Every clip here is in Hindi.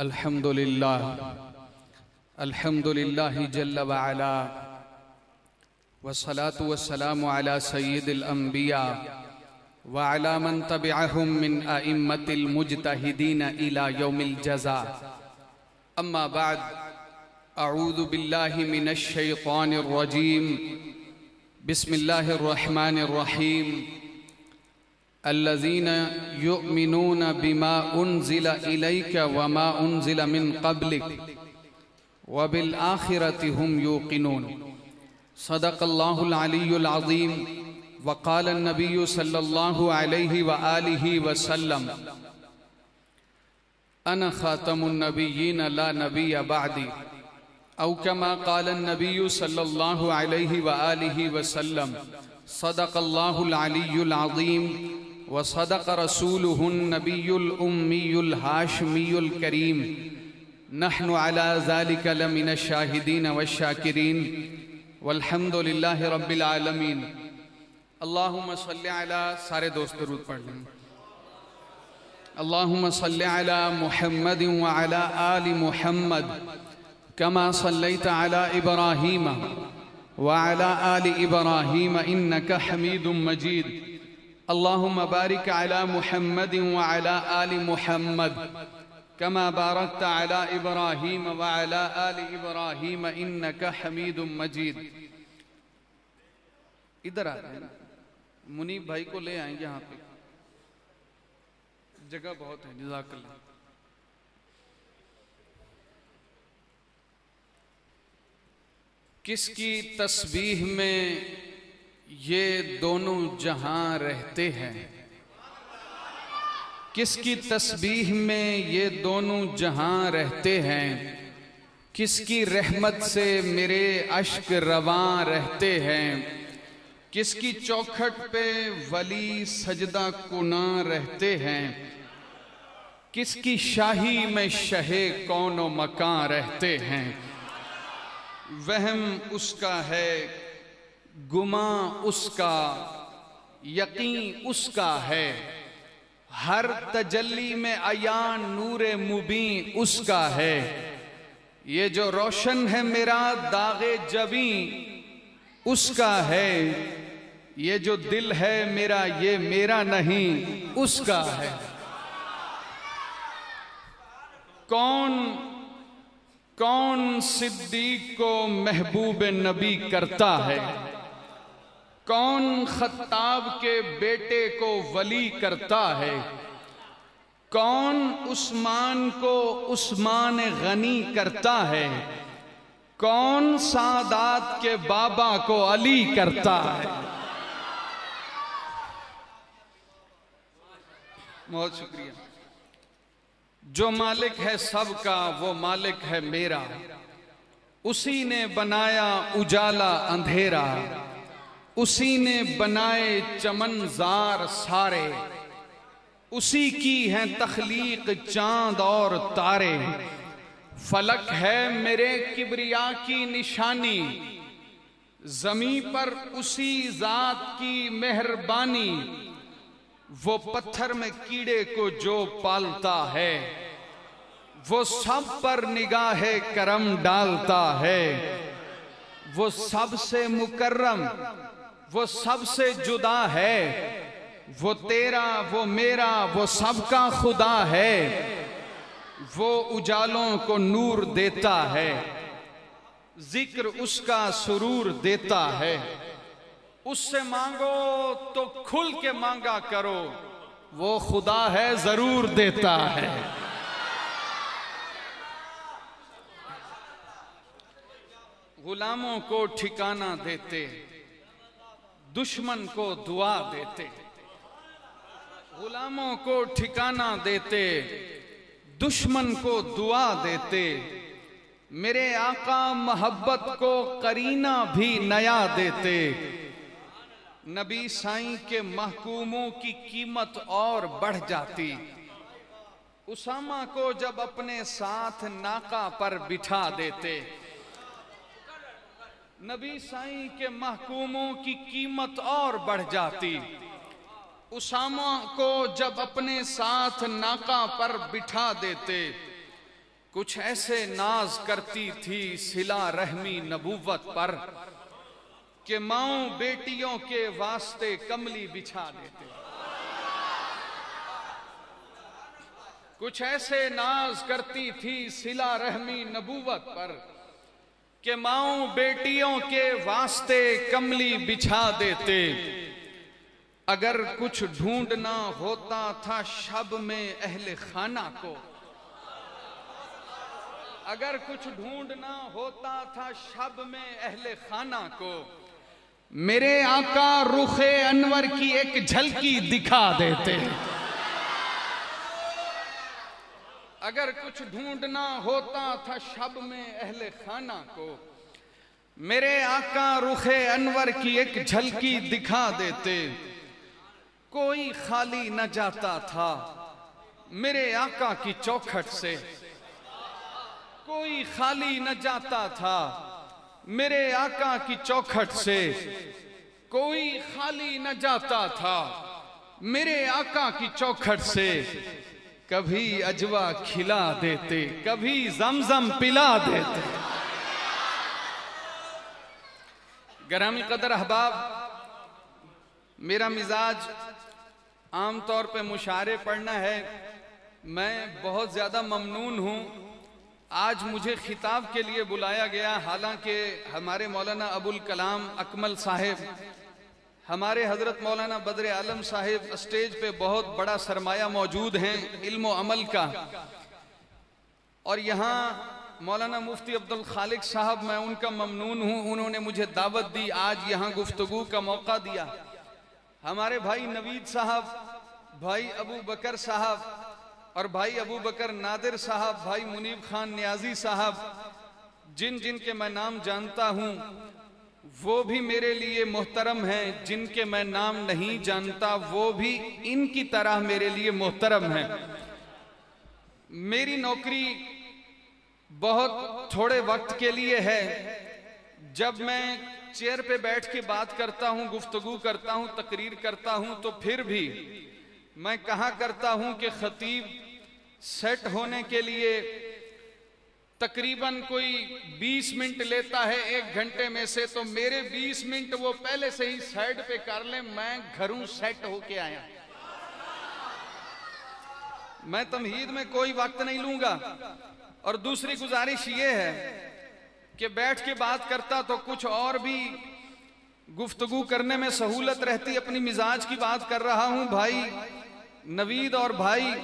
अल्हम्दुलिल्लाह जल्ल व अला वस्सलातु वस्सलामु अला सय्यिदिल अंबिया व अला मन तबिअहुम मिन अइम्मतिल मुज्तहिदीन इला यौमिल जज़ा। अम्मा बाद, अऊज़ु बिल्लाहि मिनश शैतानिर रजीम। बिस्मिल्लाहिर रहमानिर रहीम। अल्लज़ीना युमिनून बिमा उन्ज़िला इलैका व मा उन्ज़िला मिन क़ब्लिक व बिल आखिरति हुम युक़िनून। सदक़ल्लाहुल अलियुल अज़ीम। व क़ाल अन्नबिय्यु सल्लल्लाहु अलैहि व आलिहि व सल्लम अना ख़ातमुन नबिय्यीन ला नबिय्य बअदी। औ कमा क़ाल अन्नबिय्यु सल्लल्लाहु अलैहि व आलिहि व सल्लम। सदक़ल्लाहुल अलियुल अज़ीम व सदक़ रसूलुहुन नबियुल उम्मियुल हाशिमियुल करीम। नहनु अला ज़ालिका लमिनश शाहिदीन वश्शाकिरीन वल्हम्दुलिल्लाहि रब्बिल आलमीन। अल्लाहुम्मा सल्लि अला, सारे दोस्त दरूद पढ़ लें। अल्लाहुम्मा सल्लि अला मुहम्मदिन व अला आलि मुहम्मद कमा सल्लैता अला इब्राहीम व अला आलि इब्राहीम इन्नका हमीदुम मजीद। अल्लाहुम्मा बारिक अला मुहम्मदिन व अला आलि मुहम्मद कमा बारकता अला इब्राहीम व अला आलि इब्राहीम इन्नका हमीदुम मजीद। इधर आ रहे हैं, मुनीब भाई को ले आएंगे, यहाँ पे जगह बहुत है। जज़ाकल्लाह। किसकी तस्बीह में ये दोनों जहां रहते हैं, किसकी तस्बीह में ये दोनों जहां रहते हैं, किसकी रहमत से मेरे अश्क रवां रहते हैं, किसकी चौखट पे वली सजदा कुना रहते हैं, किसकी शाही में शहे कौनो मकां रहते हैं। वहम उसका है, गुमा उसका, यकीन उसका है। हर तजल्ली में अयान नूरे मुबीन उसका है। ये जो रोशन है मेरा दागे जबी उसका है। ये जो दिल है मेरा ये मेरा नहीं उसका है। कौन कौन सिद्दीक को महबूब नबी करता है, कौन खत्ताब के बेटे को वली करता है, कौन उस्मान को उस्मान गनी करता है, कौन सादात के बाबा को अली करता है। बहुत शुक्रिया। जो मालिक है सबका वो मालिक है मेरा, उसी ने बनाया उजाला अंधेरा, उसी ने बनाए चमनजार सारे, उसी की हैं तख्लीक चांद और तारे। फलक है मेरे किबरिया की निशानी, ज़मीं पर उसी जात की मेहरबानी। वो पत्थर में कीड़े को जो पालता है, वो सब पर निगाहे करम डालता है। वो सबसे मुकर्रम, वो सबसे जुदा है। वो तेरा वो मेरा वो सबका खुदा है। वो उजालों को नूर देता है, जिक्र उसका सुरूर देता है। उससे मांगो तो खुल के मांगा करो, वो खुदा है जरूर देता है। गुलामों को ठिकाना देते, दुश्मन को दुआ देते। गुलामों को ठिकाना देते, दुश्मन को दुआ देते। मेरे आका मोहब्बत को करीना भी नया देते। नबी साईं के महकूमों की कीमत और बढ़ जाती। उसामा को जब अपने साथ नाका पर बिठा देते। नबी साईं के महकूमों की कीमत और बढ़ जाती। उसामा को जब अपने साथ नाका पर बिठा देते। कुछ ऐसे नाज करती थी सिला रहमी नबूवत पर कि माओ बेटियों के वास्ते कमली बिछा देते। कुछ ऐसे नाज करती थी सिला रहमी नबूवत पर कि माओ बेटियों के वास्ते कमली बिछा देते। अगर कुछ ढूंढना होता था शब में अहले खाना को, अगर कुछ ढूंढना होता था शब में अहले खाना को, मेरे आका रुखे अनवर की एक झलकी दिखा देते। अगर कुछ ढूंढना होता था शब में अहले खाना को, मेरे आका रुखे अनवर की एक झलकी दिखा देते। कोई खाली न जाता था मेरे आका की चौखट से, कोई खाली न जाता था मेरे आका की चौखट से, कोई खाली न जाता था मेरे आका की चौखट से। कभी अजवा खिला देते, कभी जमजम पिला देते। गरामी कदर अहबाब, मेरा मिजाज आमतौर पे मुशारे पढ़ना है। मैं बहुत ज़्यादा ममनून हूँ, आज मुझे खिताब के लिए बुलाया गया। हालांकि हमारे मौलाना अबुल कलाम अकमल साहिब, हमारे हजरत मौलाना बद्र आलम साहिब स्टेज पे बहुत बड़ा सरमाया मौजूद हैं इल्म व अमल का, और यहाँ मौलाना मुफ्ती अब्दुल खालिक साहब, मैं उनका ममनून हूँ, उन्होंने मुझे दावत दी, आज यहाँ गुफ्तगू का मौका दिया। हमारे भाई नवीद साहब, भाई अबू बकर साहब और भाई अबू बकर नादिर साहब, भाई मुनीब खान न्याजी साहब, जिन जिन के मैं नाम जानता हूँ वो भी मेरे लिए मोहतरम हैं, जिनके मैं नाम नहीं जानता वो भी इनकी तरह मेरे लिए मोहतरम हैं। मेरी नौकरी बहुत थोड़े वक्त के लिए है। जब मैं चेयर पे बैठ के बात करता हूँ, गुफ्तगू करता हूँ, तकरीर करता हूँ, तो फिर भी मैं कहा करता हूँ कि खतीब सेट होने के लिए तकरीबन कोई 20 मिनट लेता है 1 घंटे में से, तो मेरे 20 मिनट वो पहले से ही साइड पे कर ले, मैं घरों सेट होके आया। मैं तमहीद में कोई वक्त नहीं लूंगा। और दूसरी गुजारिश ये है कि बैठ के बात करता तो कुछ और भी गुफ्तगू करने में सहूलत रहती। अपनी मिजाज की बात कर रहा हूं। भाई नवीद और भाई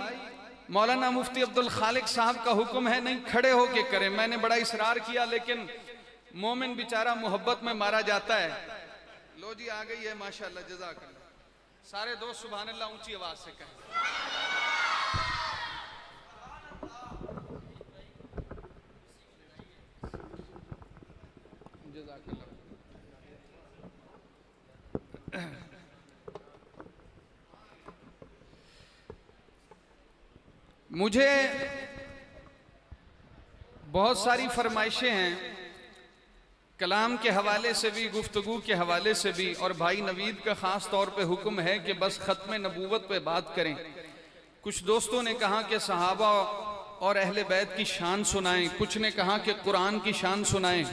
मौलाना मुफ्ती अब्दुल खालिक साहब का हुक्म है नहीं खड़े होके करें। मैंने बड़ा इसरार किया, लेकिन मोमिन बेचारा मोहब्बत में मारा जाता है। लो जी आ गई है माशाल्लाह, जज़ाकल्लाह। सारे दोस्त सुभान अल्लाह ऊंची आवाज से कहें। मुझे बहुत सारी फरमाइशें हैं, कलाम के हवाले से भी, गुफ्तगू के हवाले से भी, और भाई नवीद का ख़ास तौर पे हुक्म है कि बस ख़त्म नबूवत पे बात करें। कुछ दोस्तों ने कहा कि सहाबा और अहले बैत की शान सुनाएं, कुछ ने कहा कि कुरान की शान सुनाएं।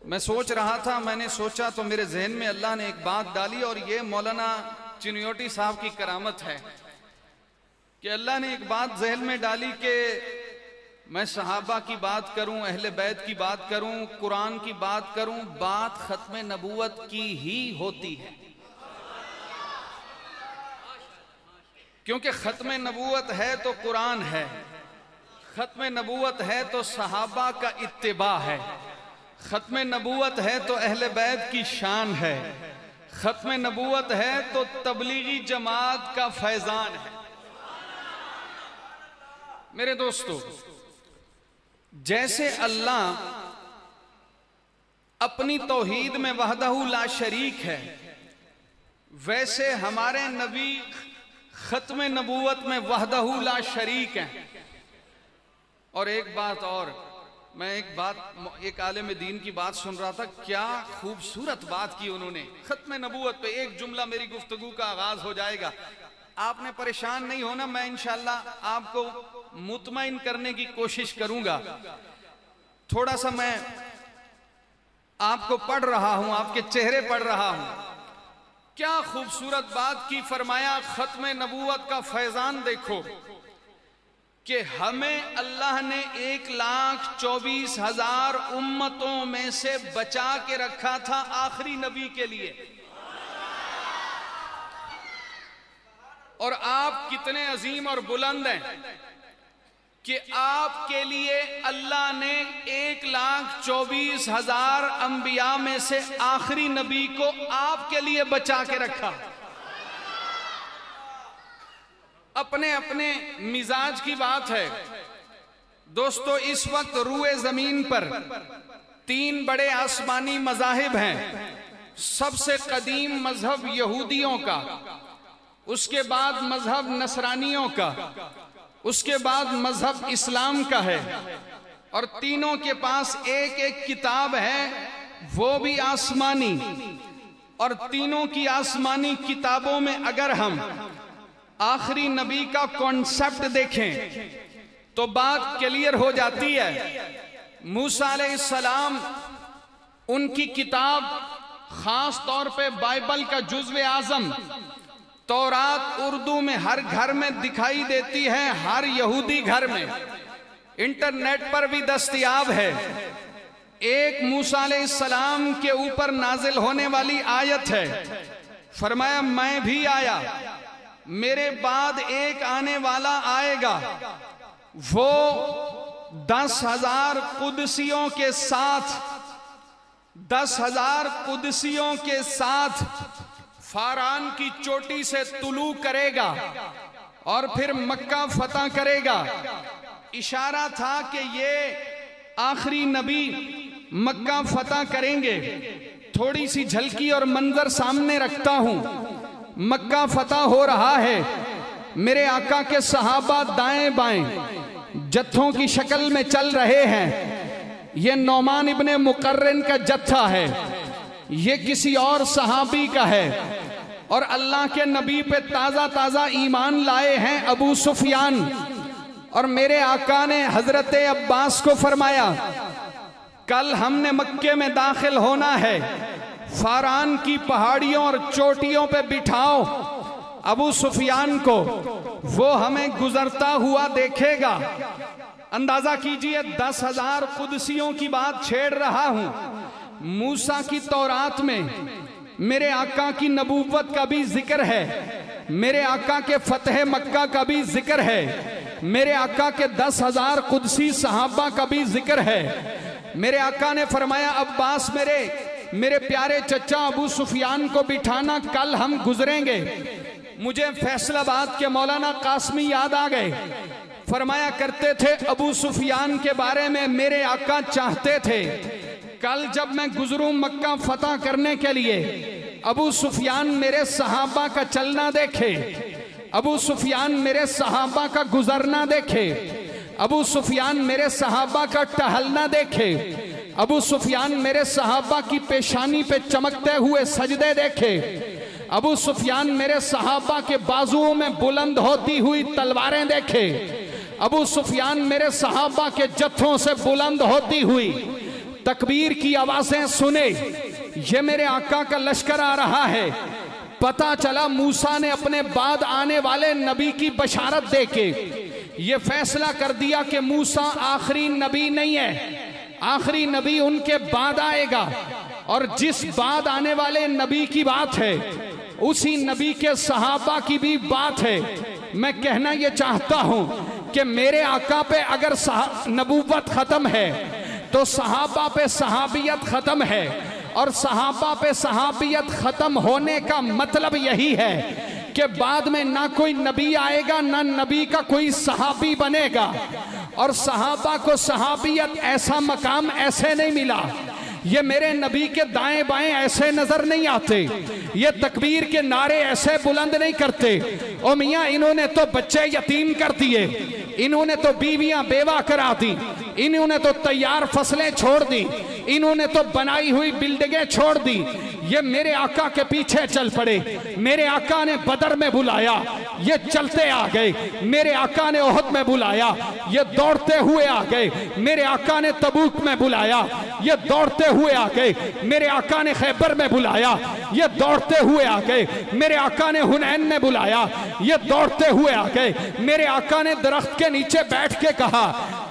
मैं सोच रहा था, मैंने सोचा तो मेरे जहन में अल्लाह ने एक बात डाली, और ये मौलाना चिन्योटी साहब की करामत है कि अल्लाह ने एक बात जहन में डाली कि मैं सहाबा की बात करूं, अहले बैत की बात करूं, कुरान की बात करूं, बात खत्म नबूवत की ही होती है। क्योंकि खत्म नबूवत है तो कुरान है, खत्म नबूवत है तो सहाबा का इत्तिबा है, खत्म नबूवत है तो अहले बैत की शान है, खत्म नबूवत है तो तबलीगी जमात का फैजान है। मेरे दोस्तों, जैसे अल्लाह अपनी तौहीद में वहदहू ला शरीक है, वैसे हमारे नबी खत्म नबूवत में वहदहू ला शरीक हैं। और एक बात और, मैं एक आलिम दीन की बात सुन रहा था, क्या खूबसूरत बात की उन्होंने। खत्म नबूवत पे एक जुमला मेरी गुफ्तगू का आगाज हो जाएगा। आपने परेशान नहीं होना, मैं इंशाअल्लाह आपको मुतमईन करने की कोशिश करूंगा। थोड़ा सा मैं आपको पढ़ रहा हूं, आपके चेहरे पढ़ रहा हूं। क्या खूबसूरत बात की फरमाया, खत्म नबूवत का फैजान देखो कि हमें अल्लाह ने 1,24,000 उम्मतों में से बचा के रखा था आखिरी नबी के लिए। और आप कितने अजीम और बुलंद हैं कि आपके लिए अल्लाह ने 1,24,000 अंबिया में से आखिरी नबी को आपके लिए बचा के रखा। अपने अपने मिजाज की बात है दोस्तों। इस वक्त रूए जमीन पर 3 बड़े आसमानी मज़ाहिब हैं। सबसे कदीम मजहब यहूदियों का, उसके बाद मजहब नसरानियों का, उसके बाद मजहब इस्लाम का है। और तीनों के पास एक एक किताब है, वो भी आसमानी। और तीनों की आसमानी किताबों में अगर हम आखिरी नबी का कॉन्सेप्ट देखें तो बात क्लियर हो जाती है। मूसा अलैहिस्सलाम, उनकी किताब, खास तौर पे बाइबल का जुज़्व आज़म तौरात उर्दू में हर घर में दिखाई देती है, हर यहूदी घर में, इंटरनेट पर भी दस्तयाब है। एक मूसा अलैहिस्सलाम के ऊपर नाजिल होने वाली आयत है, फरमाया मैं भी आया, मेरे बाद एक आने वाला आएगा, वो 10,000 कुदसियों के साथ 10,000 कुदसियों के साथ फारान की चोटी से तुलू करेगा और फिर मक्का फतह करेगा। इशारा था कि ये आखिरी नबी मक्का फतह करेंगे। थोड़ी सी झलकी और मंजर सामने रखता हूं। मक्का फतह हो रहा है, मेरे आका के सहाबा दाएं बाएं जत्थों की शक्ल में चल रहे हैं। ये नौमान इब्ने मुकर्रिन का जत्था है, ये किसी और सहाबी का है। और अल्लाह के नबी पे ताज़ा ताज़ा ईमान लाए हैं अबू सुफियान। और मेरे आका ने हजरत अब्बास को फरमाया, कल हमने मक्के में दाखिल होना है, फारान की पहाड़ियों और चोटियों पे बिठाओ अबू सुफियान को, वो हमें गुजरता हुआ देखेगा। अंदाजा कीजिए, 10,000 कुदसियों की बात छेड़ रहा हूं। मूसा की तौरात में मेरे आका की नबूवत का भी जिक्र है, मेरे आका के फतह मक्का का भी जिक्र है, मेरे आका के 10,000 कुदसी सहाबा का भी जिक्र है। मेरे आका ने फरमाया, अब्बास मेरे प्यारे चचा अबू सुफियान को बिठाना, कल हम गुजरेंगे। मुझे फैसलाबाद के मौलाना कासमी याद आ गए। फरमाया करते थे अबू सुफियान के बारे में, मेरे आका चाहते थे कल जब मैं गुजरूं मक्का फतह करने के लिए, अबू सुफियान मेरे सहाबा का चलना देखे, अबू सुफियान मेरे सहाबा का गुजरना देखे, अबू सुफियान मेरे सहाबा का टहलना देखे, अबू सुफियान मेरे सहाबा की पेशानी पे चमकते हुए सजदे देखे, अबू सुफियान मेरे सहाबा के बाजुओं में बुलंद होती हुई तलवारें देखे, अबू सुफियान मेरे सहाबा के जत्थों से बुलंद होती हुई तकबीर की आवाजें सुने। ये मेरे आका का लश्कर आ रहा है। पता चला मूसा ने अपने बाद आने वाले नबी की बशारत देके ये फैसला कर दिया कि मूसा आखिरी नबी नहीं है, आखिरी नबी उनके बाद आएगा। और जिस बाद आने वाले नबी की बात है, उसी नबी के सहाबा की भी बात है। मैं कहना ये चाहता हूं कि मेरे आका पे अगर नबूवत खत्म है तो सहाबा पे सहाबियत खत्म है, और सहाबा पे सहाबियत खत्म होने का मतलब यही है कि बाद में ना कोई नबी आएगा, ना नबी का कोई सहाबी बनेगा। और सहाबा को सहाबियत ऐसा मकाम ऐसे नहीं मिला, ये मेरे नबी के दाएं बाएं ऐसे नजर नहीं आते, ये तकबीर के नारे ऐसे बुलंद नहीं करते। ओ मियाँ, इन्होंने तो बच्चे यतीम कर दिए, इन्होंने तो बीवियां बेवा करा दी, इन्होंने तो तैयार फसलें छोड़ दी, इन्होंने तो बनाई हुई बिल्डिंगें छोड़ दी। ये मेरे आका के पीछे चल पड़े। मेरे आका ने बदर में बुलाया, ये चलते आ गए। मेरे आका ने ओहद में बुलाया, ये दौड़ते हुए आ गए। मेरे आका ने तबूक में बुलाया, ये दौड़ते हुए आ गए। मेरे आका ने खैबर में बुलाया, ये दौड़ते हुए आ गए। मेरे आका ने हुनैन में बुलाया, ये दौड़ते हुए आ गए। मेरे आका ने दरख्त के नीचे बैठ के कहा,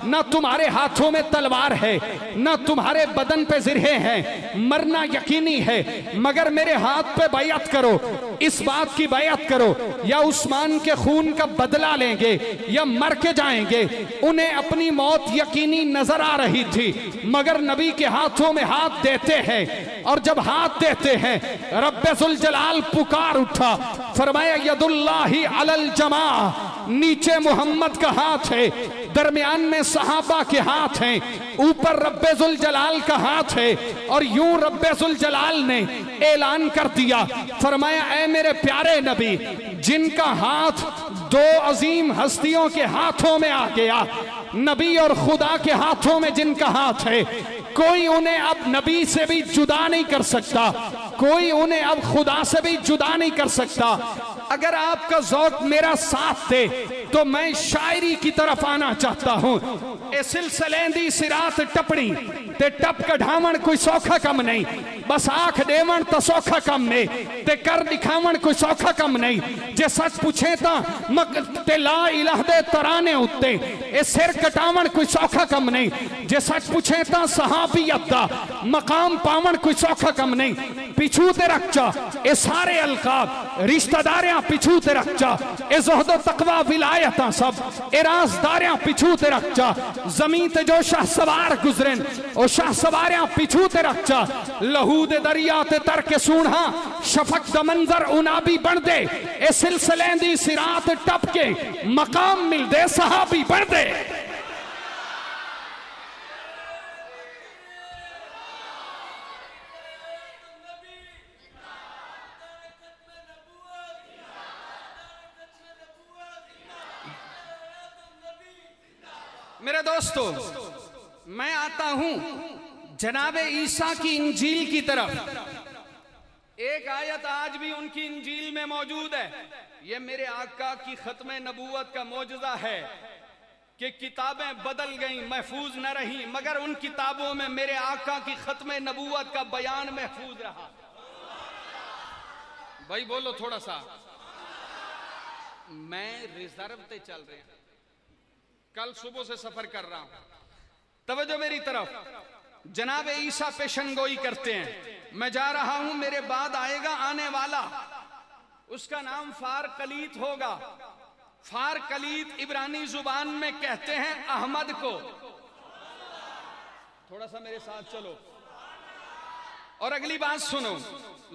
ना तुम्हारे हाथों में तलवार है, ना तुम्हारे बदन पे जिरहे हैं, मरना यकीनी है, मगर मेरे हाथ पे बैअत करो, इस बात की बैअत करो, या उस्मान के खून का बदला लेंगे या मर के जाएंगे। उन्हें अपनी मौत यकीनी नजर आ रही थी, मगर नबी के हाथों में हाथ देते हैं, और जब हाथ देते हैं रब्बे जुल जलाल पुकार उठा, फरमाया यदुल्लाहि अलल जमा, नीचे मोहम्मद का हाथ है, दरमियान में सहाबा के हाथ हैं, ऊपर रब्बे जुल जलाल का हाथ है। और यूं रब्बे जुल जलाल ने ऐलान कर दिया, फरमाया ऐ मेरे प्यारे नबी, जिनका हाथ दो अजीम हस्तियों के हाथों में आ गया, नबी और खुदा के हाथों में जिनका हाथ है, कोई उन्हें अब नबी से भी जुदा नहीं कर सकता, कोई उन्हें अब खुदा से भी जुदा नहीं कर सकता। अगर आपका ज़ौक़ मेरा साथ दे तो मैं शायरी की तरफ आना चाहता हूँ। ए सिलसिले दी सिरात टपड़ी ते टप कढ़ावण कोई सौखा कम नहीं, बस आंख देवण तो सौखा कम ने, ते कर दिखावण कोई सौखा कम नहीं। जे सच पूछे ते ला इलाह दे तराने उत्ते ए सिर कटावण कोई सौखा कम नहीं। जे सच पूछे तो सहाबियत दा मकाम पावण कोई सौखा कम नहीं। पिछू ते रख चा ए सारे अलकाब रिश्तेदारियां पिछू ते रख चा, ए ज़ुहद तकवा विलायतां सब ए राज़दारियां पिछू ते रख चा। ज़मीन ते जो शाह सवार गुजरन ओ शाह सवारियां पिछू ते रख चा। लहू दे दरिया ते तर के सूढ़ा शफक दा मंजर उनाबी बन दे, ए सिलसिले दी सिरात टप के मकाम मिल दे सहाबी बन दे। मेरे दोस्तों, मैं आता हूं जनाबे ईसा की इंजील की तरफ। एक आयत आज भी उनकी इंजील में मौजूद है। ये मेरे आका की खत्म नबूवत का मौजज़ा है कि किताबें बदल गईं, महफूज न रही, मगर उन किताबों में मेरे आका की खत्म नबूवत का बयान महफूज रहा। भाई बोलो थोड़ा सा। मैं रिजर्व पे चल रहे हैं, कल सुबह से सफर कर रहा हूं। तवज्जो मेरी तरफ। जनाब ईसा पेशनगोई करते हैं, मैं जा रहा हूं, मेरे बाद आएगा आने वाला, उसका नाम फार कलीत होगा। फार कलीत इब्रानी जुबान में कहते हैं अहमद को। थोड़ा सा मेरे साथ चलो और अगली बात सुनो।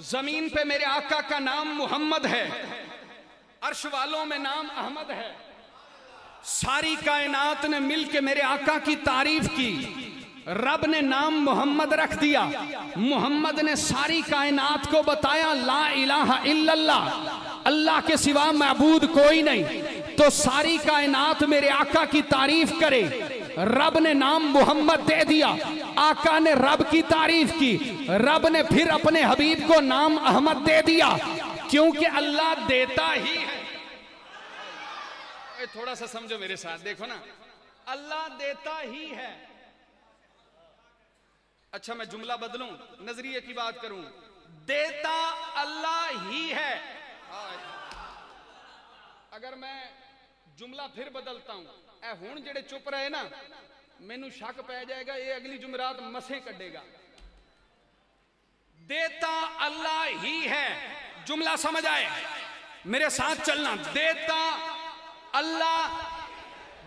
जमीन पे मेरे आका का नाम मोहम्मद है, अर्श वालों में नाम अहमद है। सारी कायनात ने मिलके मेरे आका की तारीफ की, रब ने नाम मोहम्मद रख दिया। मोहम्मद ने सारी कायनात को बताया ला इलाहा इल्लल्लाह, अल्लाह के सिवा माबूद कोई नहीं। तो सारी कायनात मेरे आका की तारीफ करे, रब ने नाम मोहम्मद दे दिया। आका ने रब की तारीफ की, रब ने फिर अपने हबीब को नाम अहमद दे दिया, क्योंकि अल्लाह देता ही है। थोड़ा सा समझो मेरे साथ, देखो ना, अल्लाह देता ही है। अच्छा मैं जुमला बदलूं, नजरिए की बात करूं, देता अल्लाह ही है। अगर मैं जुमला फिर बदलता हूं, ए हुण जेड़े चुप रहे ना, मैनू शक पै जाएगा ये अगली जुमरात मसे कटेगा। देता अल्लाह ही है, जुमला समझ आए? मेरे साथ चलना। देता अल्लाह,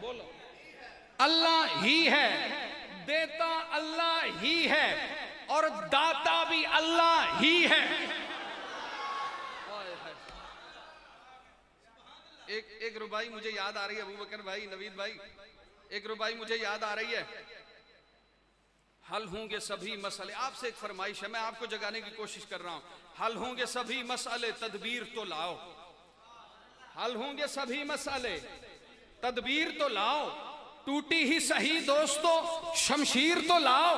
बोलो, अल्लाह ही है, देता अल्लाह ही है, और दाता भी अल्लाह ही है। एक रुबाई मुझे याद आ रही है, अबू बकर भाई, नवीद भाई, एक रुबाई मुझे याद आ रही है। हल होंगे सभी मसले, आपसे एक फरमाइश है, मैं आपको जगाने की कोशिश कर रहा हूं। हल होंगे सभी मसले, तदबीर तो लाओ। हल होंगे सभी मसले, तदबीर तो लाओ। टूटी ही सही दोस्तों, शमशीर तो लाओ।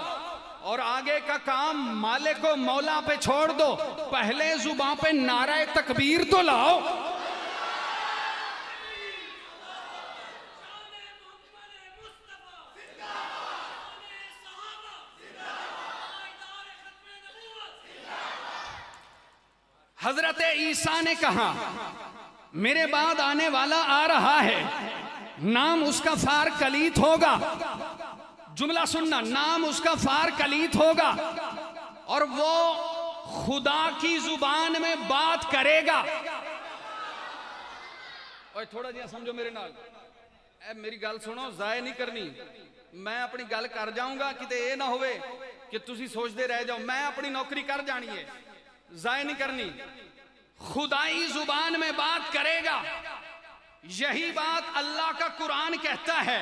और आगे का काम मालिक को मौला पे छोड़ दो, पहले जुबान पे नारा तकबीर तो लाओ। हजरत ईसा ने कहा मेरे बाद आने वाला आ रहा है, नाम उसका फार कलीत होगा। जुमला सुनना, नाम उसका फार कलीत होगा और वो खुदा की जुबान में बात करेगा। और थोड़ा जिहा समझो मेरे नाल, मेरी गल सुनो, जाय नहीं करनी। मैं अपनी गल कर जाऊंगा, किते ये ना होवे कि तुसी सोचते रह जाओ। मैं अपनी नौकरी कर जानी है, जाय नहीं करनी। खुदाई जुबान में बात करेगा। यही बात अल्लाह का कुरान कहता है,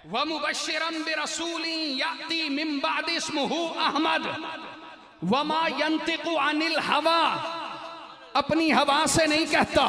व मुबश्शिरन बिरसूलिन याती मिन बादि इस्मुहु अहमद व मा यंतिकु अनिल हवा। अपनी हवा से नहीं कहता,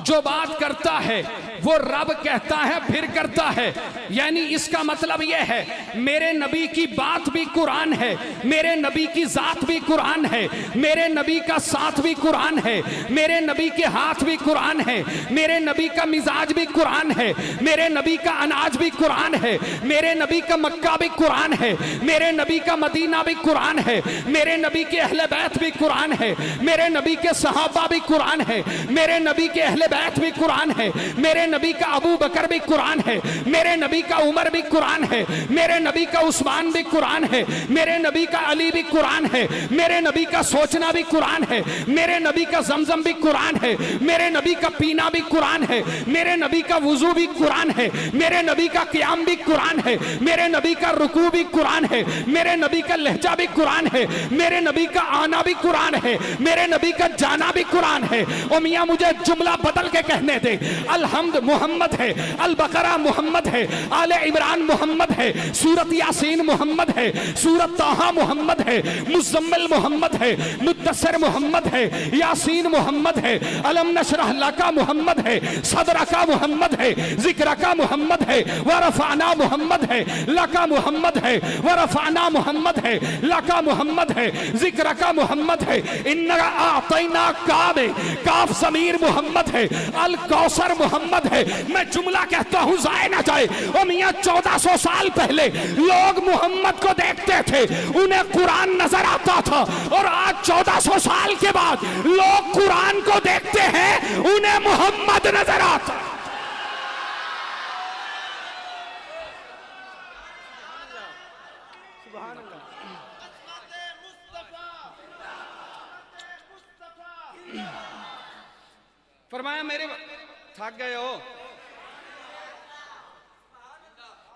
जो बात करता है वो रब कहता है फिर करता है। यानी इसका मतलब यह है मेरे नबी की बात भी कुरान है, मेरे नबी की जात भी कुरान है, मेरे नबी का साथ भी कुरान है, मेरे नबी के हाथ भी कुरान है, मेरे नबी का मिजाज भी कुरान है, मेरे नबी का अनाज भी कुरान है, मेरे नबी का मक्का भी कुरान है, मेरे नबी का मदीना भी कुरान है, मेरे नबी के अहले बैत भी कुरान है, मेरे नबी के सहाबा भी कुरान है, मेरे नबी के अहले बैत भी कुरान है, मेरे नबी का अबू बकर भी कुरान है, मेरे नबी का उमर भी कुरान है, मेरे नबी का उस्मान भी कुरान है, मेरे नबी का अली भी कुरान है, मेरे नबी का सोचना भी कुरान है, मेरे नबी का जमजम भी कुरान है, मेरे नबी का पीना भी कुरान है, मेरे नबी का वुजू भी कुरान है, मेरे नबी का क़याम भी कुरान है, मेरे नबी का रुकू भी कुरान है, मेरे नबी का लहजा भी कुरान है, मेरे नबी का आना भी कुरान है, मेरे नबी का जाना भी कुरान है। ओ मियां मुझे जुमला बदल के कहने दे, अलहम्द मोहम्मद है, अल बकरा मोहम्मद है, आले इमरान मोहम्मद है, सूरत यासीन मोहम्मद है, सूरत ताहा मोहम्मद है, मुज़म्मिल मोहम्मद है, मुद्दस्सिर मोहम्मद है, यासीन मोहम्मद है, अलम नशरह लका मोहम्मद है, सदरका मोहम्मद है, जिक्रका मोहम्मद है, वरफाना मोहम्मद है, लका मोहम्मद है, वरफाना मोहम्मद है, लका मोहम्मद है, जिक्रका मोहम्मद है, इन्ना आतैना काबे, काफ ज़मीर मोहम्मद है, अल कौसर मोहम्मद है। मैं जुमला कहता हूं जाए ना जाए। ओ मियां 1400 साल पहले लोग मोहम्मद को देखते थे, उन्हें कुरान नजर आता था, और आज 1400 साल के बाद लोग कुरान को देखते हैं, उन्हें मोहम्मद नजर आता। फरमाया मेरे, थक गए हो,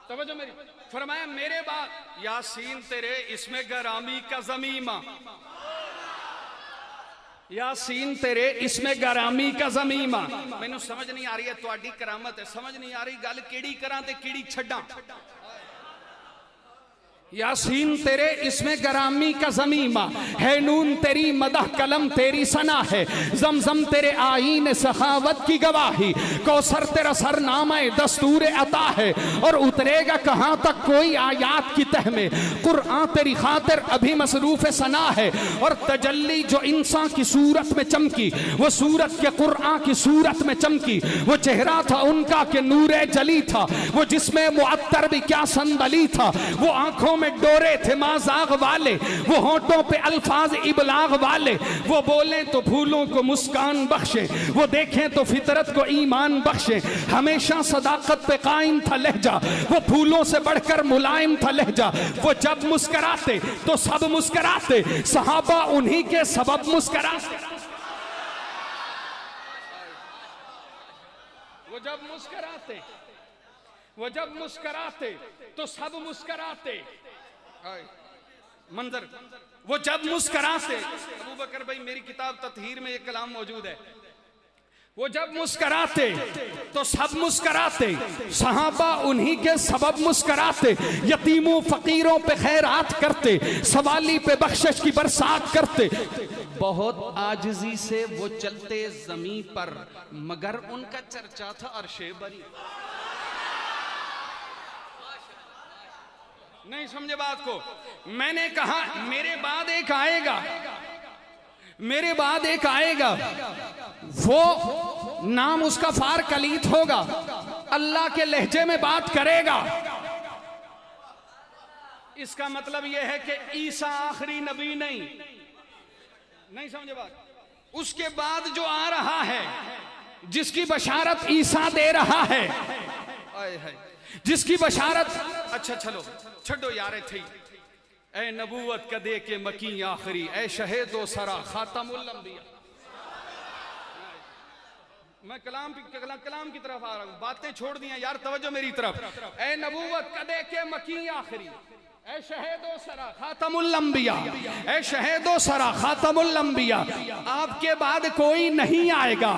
तवज्जो मेरी, फरमाया मेरे बाद यासीन तेरे इसमें गरामी का ज़मीमा, यासीन तेरे इसमें गरामी का ज़मीमा। मैनू समझ नहीं आ रही है, तुहाडी करामत है, समझ नहीं आ रही गल केड़ी करा ते केड़ी छड्डा। यासीन तेरे इसमें गरामी का ज़मीमा है, नून तेरी मदह कलम तेरी सना है, जमजम तेरे आईन सखावत की गवाही, कौसर तेरा सरनामा दस्तूर अता है, और उतरेगा कहाँ तक कोई आयात की तह में, कुरान तेरी खातिर अभी मसरूफ सना है, और तजल्ली जो इंसान की सूरत में चमकी, वो सूरत के कुरान की सूरत में चमकी, वो चेहरा था उनका के नूरे जली था, वो जिसमें मुअत्तर भी क्या संदली था, वो आंखों में डोरे थे माज़ाग वाले, वो होंठों पे अल्फाज इबलाग वाले, वो बोले तो फूलों को मुस्कान बख्शे, वो देखें तो फितरत को ईमान बख्शे, हमेशा सदाकत पे कायम था लहजा, वो फूलों से बढ़कर मुलायम था लहजा, वो जब मुस्कराते तो सब मुस्कराते, सहाबा उन्हीं के सबब मुस्कराते, वो जब मुस्कराते, वो जब मुस्कराते तो सब मुस्कराते। मंजर, वो जब मुस्कराते, अबू बकर भाई मेरी किताब ततहीर में ये कलाम मौजूद है, वो जब मुस्कराते तो सब मुस्कराते, सहाबा उन्हीं के सबब मुस्कराते, यतीमों फकीरों पे खैरात करते, सवाली पे बख्शिश की बरसात करते, बहुत आजिजी से वो चलते जमीन पर, मगर उनका चर्चा था अर्शे बरी। नहीं समझे बात को। मैंने कहा मेरे बाद एक आएगा, मेरे बाद एक आएगा, वो नाम उसका फार कलीत होगा, अल्लाह के लहजे में बात करेगा। इसका मतलब यह है कि ईसा आखिरी नबी नहीं समझे बात। उसके बाद जो आ रहा है, जिसकी बशारत ईसा दे रहा है, जिसकी बशारत, अच्छा चलो छड़ो यार थी, ए नबूवत कदे के मकी आखिरी, ए शहीदो सरा खातमुल अंबिया। मैं कलाम की तरफ आ रहा हूं, बातें छोड़ दिया यार, तवज्जो मेरी तरफ। ए नबूवत कदे के मकी आखिरी, ए शहीदो सरा खातमुल अंबिया, ए शहीदो सरा खातमुल अंबिया। आपके बाद कोई नहीं आएगा,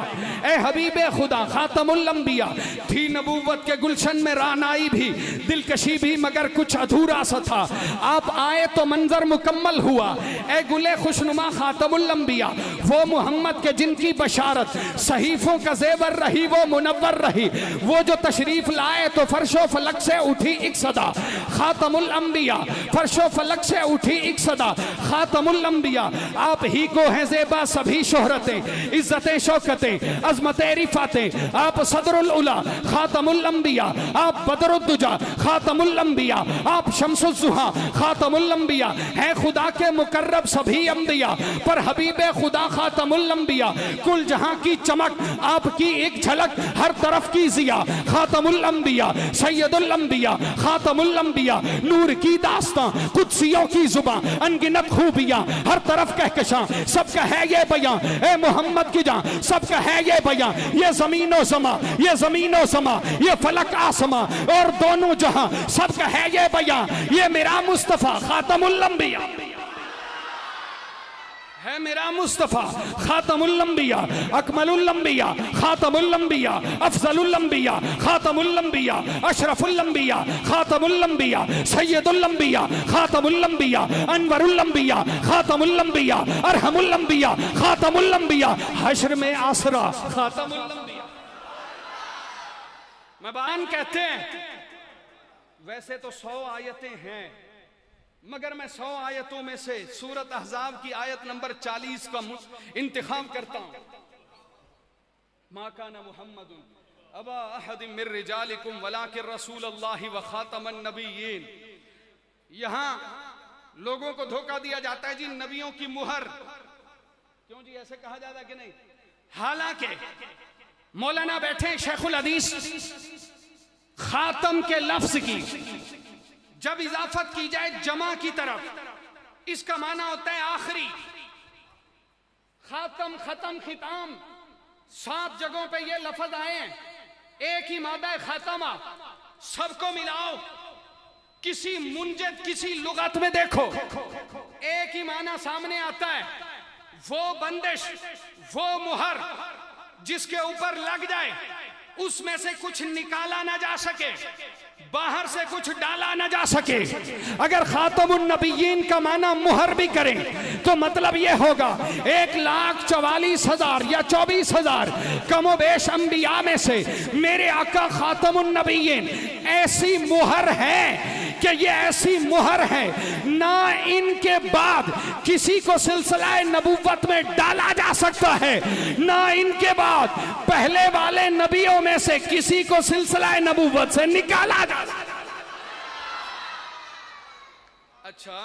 ए हबीबे खुदा खातमुल अंबिया। थी नबूवत के गुलशन में रानाई भी, दिलकशी भी, मगर कुछ अधूरा सा था। आप आए तो मंजर मुकम्मल हुआ। ए गुले खुशनुमा खातमुल अंबिया, वो मोहम्मद के जिनकी बशारत सहीफों का जेवर रही, वो मुनव्वर रही, वो जो तशरीफ लाए तो फर्शो फलक से उठी एक सदा खातमुल अंबिया, फर्शो फलक से उठी एक सदा खातमुल अंबिया। आप ही को हैं ज़ेबा सभी शोहरतें, इज्जतें शौकतें, अज़मतें रिफ़ातें। आप सदरुल उला खातमुल अंबिया, आप बदरुद्दुजा खातमुल अंबिया, आप शम्सुज़्ज़ुहा खातमुल अंबिया। हैं खुदा के मुकर्रब सभी अंबिया, पर हबीबे खुदा खातमुल अंबिया। कुल जहां की चमक, आपकी एक झलक, हर तरफ की जिया खातमुल अंबिया, सैयदुल अंबिया खातमुल अंबिया। नूर की दास्तां, कुदसियों की जुबां, अनगिनत खूबियां, हर तरफ कहकशां, सबका है ये बयां, ए मोहम्मद की जान सबका है ये बयां। ये ज़मीनो ज़मा, ये ज़मीनो ज़मा, ये फलक आसमां और दोनों जहां, सबका है ये बयां। ये मेरा मुस्तफ़ा खातमुल अंबिया है, मेरा मुस्तफ़ा खातमुल अंबिया, अकमलुल अंबिया खातमुल अंबिया, अफजलुल अंबिया खातमुल अंबिया, अशरफुल अंबिया खातमुल अंबिया, सैयदुल अंबिया खातमुल अंबिया, अनवरुल अंबिया खातमुल अंबिया, अरहमुल अंबिया खातमुल अंबिया, हश्र में आसरा खातमुल अंबिया। मबान कहते हैं वैसे तो 100 आयतें हैं, मगर मैं 100 आयतों में से सूरत अहज़ाब की आयत नंबर 40 का इंतखाब करता हूं। मा काना मुहम्मदुन अबा अहदिम मिर रिजालिकुम वलाकिन रसूलुल्लाहि व खातमन नबिय्यीन। यहां लोगों को धोखा दिया जाता है जी, नबियों की मुहर। क्यों जी ऐसे कहा जाता है कि नहीं? हालांकि मौलाना बैठे शेखुल हदीस, खातम के लफ्ज की जब इजाफत की जाए जमा की तरफ, इसका माना होता है आखिरी। खातम, खत्म, खिताम, 7 जगहों पे ये लफ्ज आए हैं। एक ही मादा है खातमा, सबको मिलाओ, किसी मुंजद किसी लुगत में देखो एक ही माना सामने आता है। वो बंदिश, वो मुहर जिसके ऊपर लग जाए, उसमें से कुछ निकाला ना जा सके, बाहर से कुछ डाला ना जा सके। अगर खातमुन नबिय्यीन का माना मुहर भी करें तो मतलब यह होगा 1,44,000 या 24,000 कमोबेश अंबिया में से मेरे आका खातमुन नबिय्यीन ऐसी मुहर है कि ये ऐसी मुहर है ना इनके बाद किसी को सिलसिला नबूवत में डाला जा सकता है, ना इनके बाद पहले वाले नबियों में से किसी को सिलसिला नबूवत से निकाला जा सकता। अच्छा,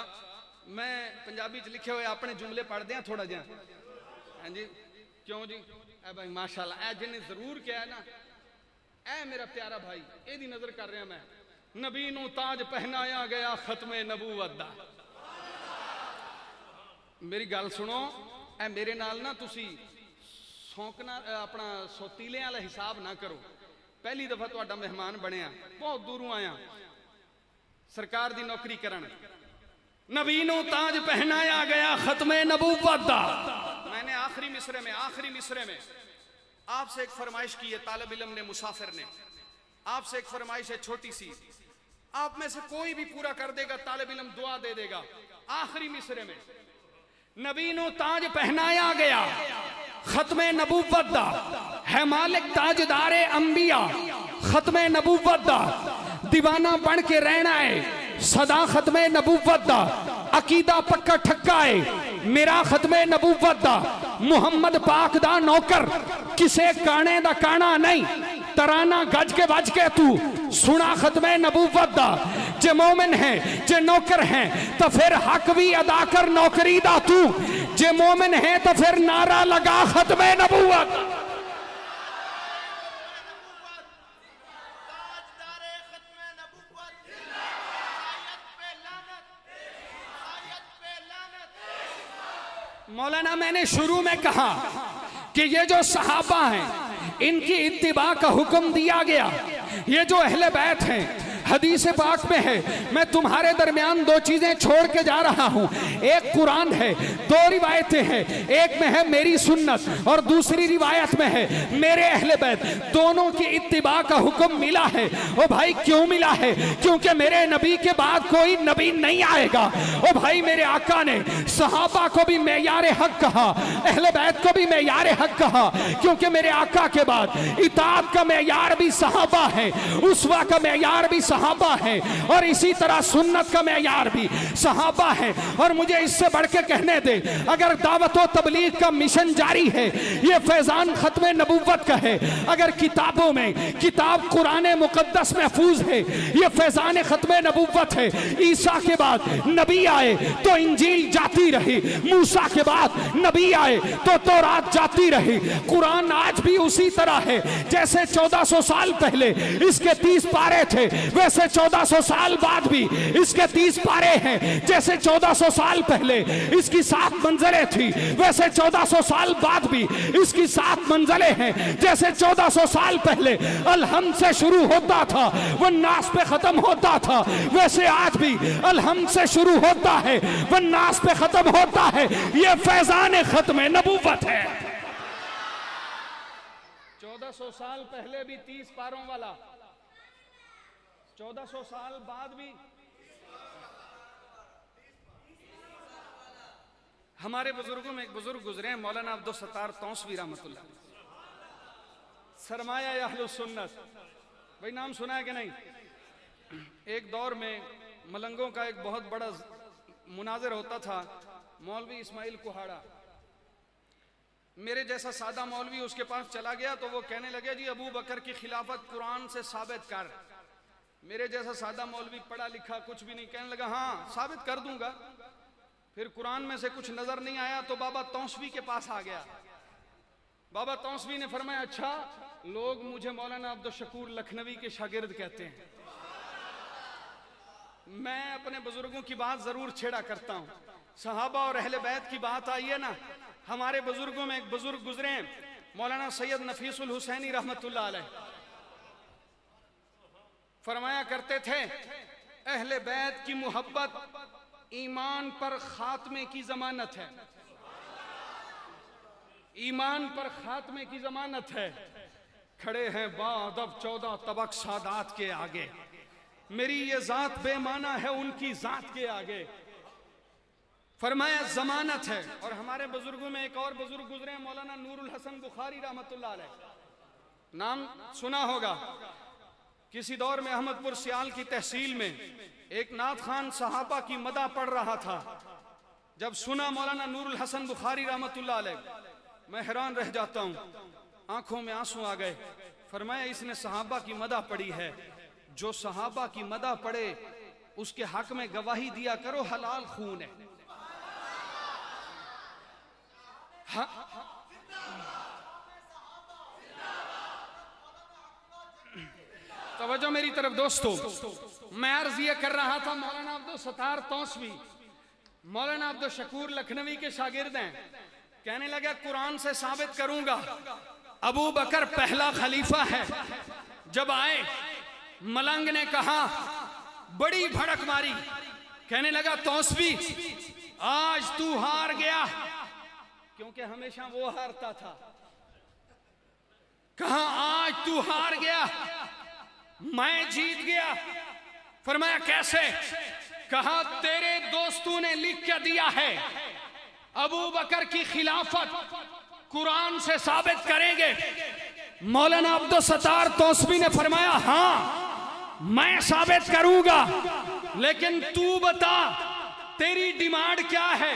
मैं पंजाबी च लिखे हुए अपने जुमले पढ़ दिया थोड़ा जिहा। हाँ जी, क्यों जी? ए भाई माशाल्लाह, ए जिन्हें जरूर किया है ना, ए मेरा प्यारा भाई, एदी नजर कर रहा मैं। नबी नू ताज पहनाया गया खत्मे नबूवत दा। मेरी गल सुनो, ए मेरे नाल ना तुसी सौंकना अपना सौतीले वाला हिसाब ना करो। पहली दफा तुहाडा मेहमान बनया, बहुत दूरों आया सरकार दी नौकरी करन। नबी नू ताज पहनाया गया खत्मे नबूवत दा। मैंने आखिरी मिसरे में आपसे एक फरमाइश की है, तालिब इल्म ने, मुसाफिर ने। आपसे एक फरमाइश है छोटी सी, आप में से कोई भी पूरा कर देगा तालिब इल्म दुआ दे देगा। आखिरी मिसरे में नबी नू ताज पहनाया गया खत्मे नबूवत दा, है मालिक ताजदारे अंबिया खत्मे नबूवत दा। दीवाना बन के रहना है सदा खत्मे नबूवत दा अकीदा पक्का ठक्का है मेरा खत्मे नबूवत दा मुहम्मद पाक दा नौकर किसे काने दा काना नहीं तराना गज के बज के तू सुना खत्मे नबूवत दा जे मोमिन है जे नौकर है तो फिर हक भी अदा कर नौकरी दा तू जे मोमिन है तो फिर नारा लगा खत्मे नबूवत। मौलाना मैंने शुरू में कहा कि ये जो सहाबा हैं इनकी इत्तिबा का हुक्म दिया गया, ये जो अहले बैत हैं हदीस पाक में है। मैं तुम्हारे दरमियान दो चीजें छोड़ के जा रहा हूं, एक कुरान है, दो रिवायतें हैं, एक में है मेरी सुन्नत और दूसरी रिवायत में है मेरे अहले बैत। दोनों की इत्तिबा का हुक्म मिला है। ओ भाई क्यों मिला है? क्योंकि मेरे नबी के बाद कोई नबी नहीं आएगा। ओ भाई मेरे आका ने सहाबा को भी मेयार हक कहा, अहले बैत को भी मेयार हक कहा, क्योंकि मेरे आका के बाद इताअत का मेयार भी सहाबा है, उसवा का मेयार भी सहाबा है और इसी तरह सुन्नत का मेयार भी सहाबा है। और मुझे इससे बढ़ के कहने दे, अगर दावत व तबलीग का मिशन जारी है, ये फैजान खत्म नबूवत का है, अगर किताबों में किताब कुरान मुकद्दस महफूज है, ये फैजान खत्म नबूवत है। ईसा के बाद नबी आए तो इंजील जाती रही, मूसा के बाद नबी आए तो तौरात जाती रही। कुरान आज भी उसी तरह है जैसे 1400 साल पहले इसके 30 पारे थे, वैसे 1400 साल बाद भी इसके 30 पारे हैं। जैसे 1400 साल पहले इसकी 7 मंजिलें थी, वैसे 1400 साल बाद भी इसकी 7 मंजिलें हैं। जैसे 1400 साल पहले अलहम्द से शुरू होता था वह नास पे खत्म होता था, वैसे आज भी अलहम्द से शुरू होता है वह नास पे खत्म होता है। यह फैजान खत्म नबूवत है। 1400 साल पहले भी 30 पारों वाला, 1400 साल बाद भी हमारे बुजुर्गों में एक बुजुर्ग गुजरे हैं, मौलाना अब्दुल सत्तार तौसवी रहमतुल्लाह, सरमाया अहलुस सुन्नत। भाई नाम सुना है कि नहीं? एक दौर में मलंगों का एक बहुत बड़ा मुनाजिर होता था, मौलवी इस्माइल कुहाड़ा। मेरे जैसा सादा मौलवी उसके पास चला गया तो वो कहने लगे जी अबू बकर की खिलाफत कुरान से साबित कर। मेरे जैसा सादा मौलवी पढ़ा लिखा कुछ भी नहीं, कहने लगा हाँ साबित कर दूंगा। फिर कुरान में से कुछ नजर नहीं आया तो बाबा तौसवी के पास आ गया। बाबा तौसवी ने फरमाया अच्छा लोग मुझे मौलाना अब्दुल शकूर लखनवी के शागिर्द कहते हैं। मैं अपने बुजुर्गों की बात जरूर छेड़ा करता हूं, सहाबा और अहले बैत की बात आई है ना। हमारे बुजुर्गों में एक बुजुर्ग गुजरे हैं मौलाना सैयद नफीसुल हुसैनी रहमतुल्लाह अलैह, फरमाया करते थे अहले बैत की मोहब्बत ईमान पर खात्मे की जमानत है, ईमान पर खात्मे की जमानत है। खड़े हैं बाअदब 14 तबक सादात के आगे, मेरी ये जात बेमाना है उनकी जात के आगे। फरमाया जमानत है। और हमारे बुजुर्गों में एक और बुजुर्ग गुजरे हैं मौलाना नूरुल हसन बुखारी रहमतुल्लाह अलैह, नाम सुना होगा। किसी दौर में अहमदपुर सियाल की तहसील में एक नाथ खान सहाबा की मदा पढ़ रहा था। जब सुना मौलाना नूरुल हसन बुखारी रहमतुल्लाह अलैह, मैं हैरान रह जाता हूँ, आंखों में आंसू आ गए। फरमाया इसने सहाबा की मदा पढ़ी है, जो सहाबा की मदा पढ़े उसके हक में गवाही दिया करो, हलाल खून है। तवज्जो मेरी तरफ दोस्तों, मैं अर्ज ये कर रहा था मौलाना अब्दुल सत्तार तौसवी मौलाना अब्दुल शकूर लखनवी के शागिर्द हैं। कहने लगा कुरान से साबित करूंगा अबू बकर पहला खलीफा है। जब आए मलंग ने कहा, बड़ी भड़क मारी, कहने लगा तौसवी आज तू हार गया, क्योंकि हमेशा वो हारता था। कहा आज तू हार गया, मैं जीत गया। फरमाया कैसे? कहा तेरे दोस्तों ने लिख के दिया है अबू बकर की खिलाफत कुरान से साबित करेंगे। मौलाना अब्दुल सत्तार तौसवी ने फरमाया हाँ मैं साबित करूंगा। लेकिन तू बता तेरी डिमांड क्या है?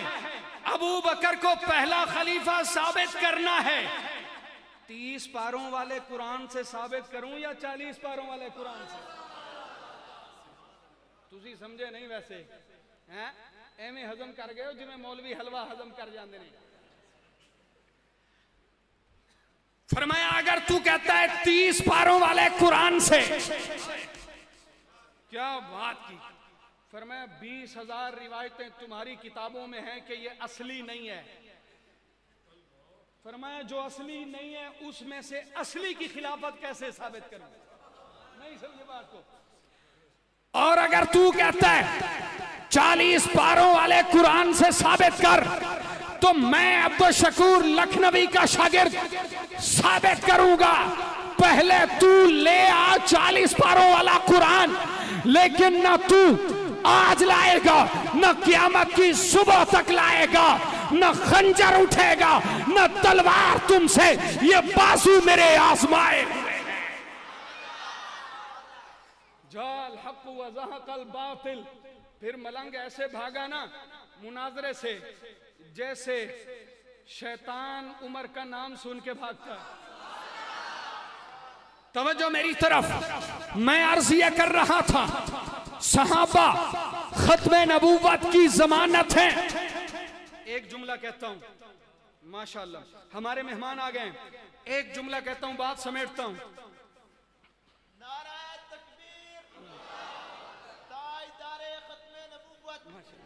अबू बकर को पहला खलीफा साबित करना है। 30 पारों वाले कुरान से साबित करूं या 40 पारों वाले कुरान से? तुसी समझे नहीं वैसे हैं, एवें हजम कर गए हो जिवें मौलवी हलवा हजम कर जाते हैं। फरमाया अगर तू कहता है 30 पारों वाले कुरान से, क्या बात की। फरमाया 20,000 रिवायतें तुम्हारी किताबों में हैं कि ये असली नहीं है। फरमाया जो असली नहीं है उसमें से असली की खिलाफत कैसे साबित करूं? नहीं समझे बात को। और अगर तू कहता है 40 पारों वाले कुरान से साबित कर, तो मैं अब्दुल शकूर लखनवी का शागिर्द साबित करूंगा। पहले तू ले आ 40 पारों वाला कुरान, लेकिन न तू आज लाएगा, न क़यामत की सुबह तक लाएगा, न खंजर उठेगा, न तलवार तुमसे ये बाजू मेरे आजमाए हुए हैं। जाल हक व ज़हक़ल बातिल। फिर मलंग ऐसे भागा ना मुनाजरे से जैसे शैतान उमर का नाम सुन के भागता है। तवज्जो मेरी तरफ। मैं अर्ज ये कर रहा था, सहाबा खत्मे नबूवत की जमानत है। एक जुमला कहता हूं, माशाअल्लाह हमारे मेहमान आ गए। एक जुमला कहता हूं, बात समेटता हूं। नाराए तकबीर, ताजदारे खत्मे नबूवत,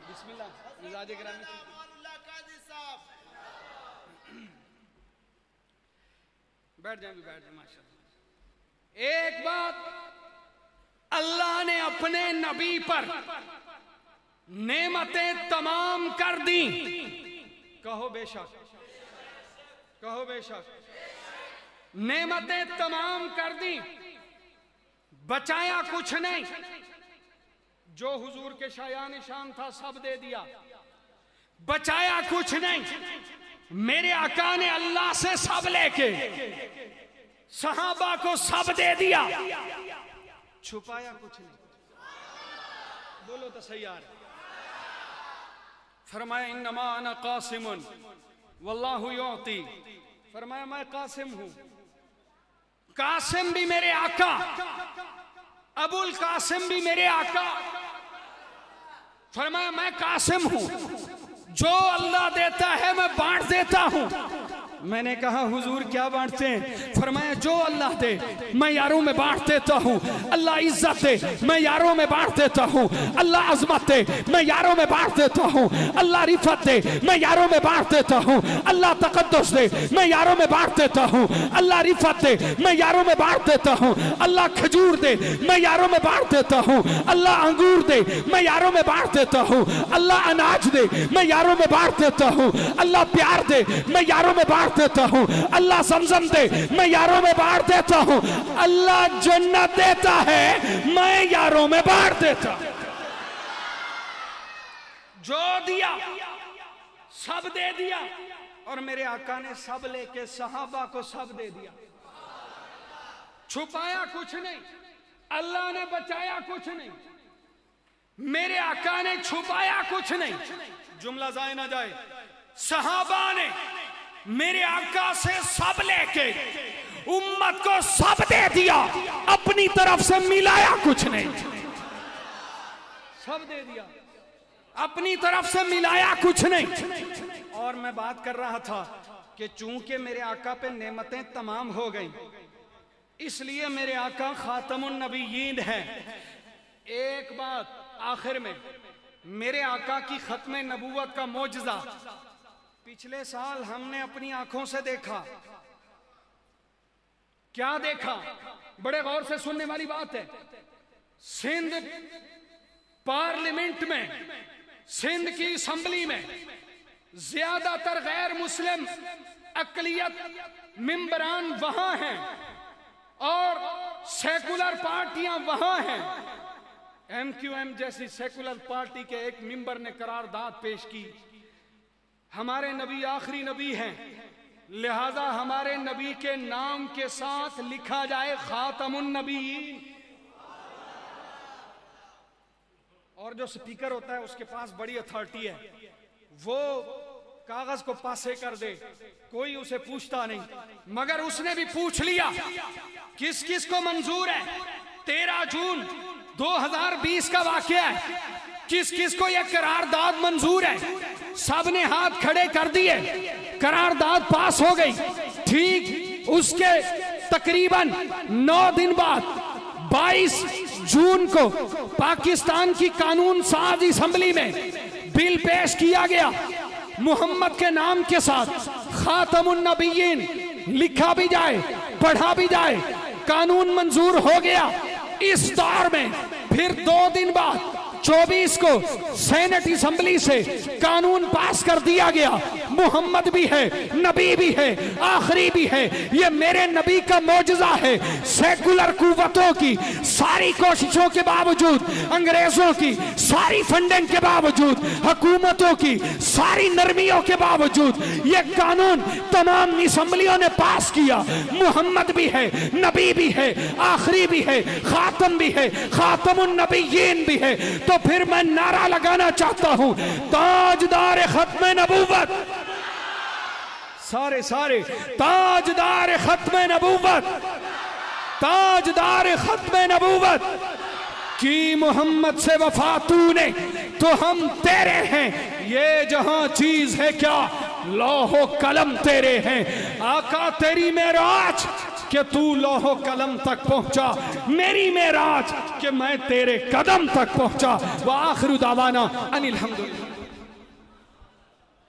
बिस्मिल्लाह। मिजाज गिरामी काजी साहब, बैठ जाए, बैठ जाए। माशाअल्लाह। एक बात, अल्लाह ने अपने नबी पर नेमतें तमाम कर दी। कहो बेशक, कहो बेशक। नेमतें तमाम कर दी, बचाया कुछ नहीं। जो हुजूर के शायान शान था सब दे दिया, बचाया कुछ नहीं। मेरे आका ने अल्लाह से सब लेके सहाबा को सब दे दिया, छुपाया कुछ नहीं। बोलो तो सही यार। फरमाया इन्नमा अना कासिमुन वल्लाहु युती। फरमाया मैं कासिम हूं। कासिम भी मेरे आका, अबुल कासिम भी मेरे आका। फरमाया मैं कासिम हूं, जो अल्लाह देता है मैं बांट देता हूं। मैंने कहा हुजूर क्या बांटते हैं? फरमाया जो अल्लाह दे मैं यारों में बांट देता हूँ। अल्लाह इज्जत दे मैं यारों में बांट देता हूँ। अल्लाह अजमत दे मैं यारों में बांट देता हूँ। अल्लाह रिफत दे मैं यारों में बांट देता हूँ। अल्लाह तकद्दुस दे मैं यारों में बांट देता हूँ। अल्लाह रिफत दे मैं यारों में बांट देता हूँ। अल्लाह खजूर दे मैं यारों में बांट देता हूँ। अल्लाह अंगूर दे मैं यारों में बांट देता हूँ। अल्लाह अनाज दे मैं यारों में बांट देता हूँ। अल्लाह प्यार दे मैं यारों में बांट देता हूं। अल्लाह ज़मज़म दे मैं यारों में बांट देता हूं। अल्लाह जन्नत देता है मैं यारों में बांट देता हूं। जो दिया सब दे दिया, और मेरे आका ने सब लेके सहाबा को सब दे दिया, छुपाया कुछ नहीं। अल्लाह ने बचाया कुछ नहीं, मेरे आका ने छुपाया कुछ नहीं। जुमला जाए ना जाए, सहाबा ने मेरे आका से सब लेके उम्मत को सब दे दिया, अपनी तरफ से मिलाया कुछ नहीं। सब दे दिया, अपनी तरफ से मिलाया कुछ नहीं। और मैं बात कर रहा था कि चूंकि मेरे आका पे नेमतें तमाम हो गई, इसलिए मेरे आका खातमुन नबीयीन है। एक बात आखिर में, मेरे आका की खत्मे नबूवत का मोजज़ा पिछले साल हमने अपनी आंखों से देखा। क्या देखा? बड़े गौर से सुनने वाली बात है। सिंध पार्लियामेंट में, सिंध की असेंबली में ज्यादातर गैर मुस्लिम अकलियत मिंबरान वहां हैं और सेकुलर पार्टियां वहां हैं। MQM जैसी सेकुलर पार्टी के एक मिंबर ने करारदाद पेश की, हमारे नबी आखिरी नबी हैं, लिहाजा हमारे नबी के नाम के साथ लिखा जाए खातमुन नबीयीन। और जो स्पीकर होता है उसके पास बड़ी अथॉरिटी है, वो कागज को पासे कर दे, कोई उसे पूछता नहीं। मगर उसने भी पूछ लिया किस किस को मंजूर है। 13 जून 2020 का वाकया है, किस किस को यह करारदाद मंजूर है। सबने हाथ खड़े कर दिए, करारदाद पास हो गई। ठीक उसके तकरीबन 9 दिन बाद 22 जून को पाकिस्तान की कानून साज असेंबली में बिल पेश किया गया, मोहम्मद के नाम के साथ खातमुन नबीयीन लिखा भी जाए, पढ़ा भी जाए, कानून मंजूर हो गया। इस दौर में फिर 2 दिन बाद 24 को सेनेट असेंबली से कानून पास कर दिया गया। मोहम्मद भी है, नबी भी है, आखिरी भी है। ये मेरे नबी का मौजज़ा है। सेकुलर कुव्वतों की सारी कोशिशों के बावजूद, अंग्रेजों की सारी फंडिंग के बावजूद, हुकूमतों की सारी नरमियों के बावजूद ये कानून तमाम असेंबलियों ने पास किया। मोहम्मद भी है, नबी भी है, आखिरी भी है, खातम भी है, खातमुन नबीयीन भी है। तो फिर मैं नारा लगाना चाहता हूं, ताजदार खत्म नबूवत, सारे ताजदार खत्म नबूवत, ताजदार खत्म नबूवत की मोहम्मद से वफा तूने तो हम तेरे हैं। ये जहां चीज है क्या लौहो कलम तेरे हैं। आका तेरी मेराज कि तू लौहो कलम तक पहुंचा, मेरी मेराज कि मैं तेरे कदम तक पहुंचा। व आखिर दावाना अनिल हम्दुलिल्लाह।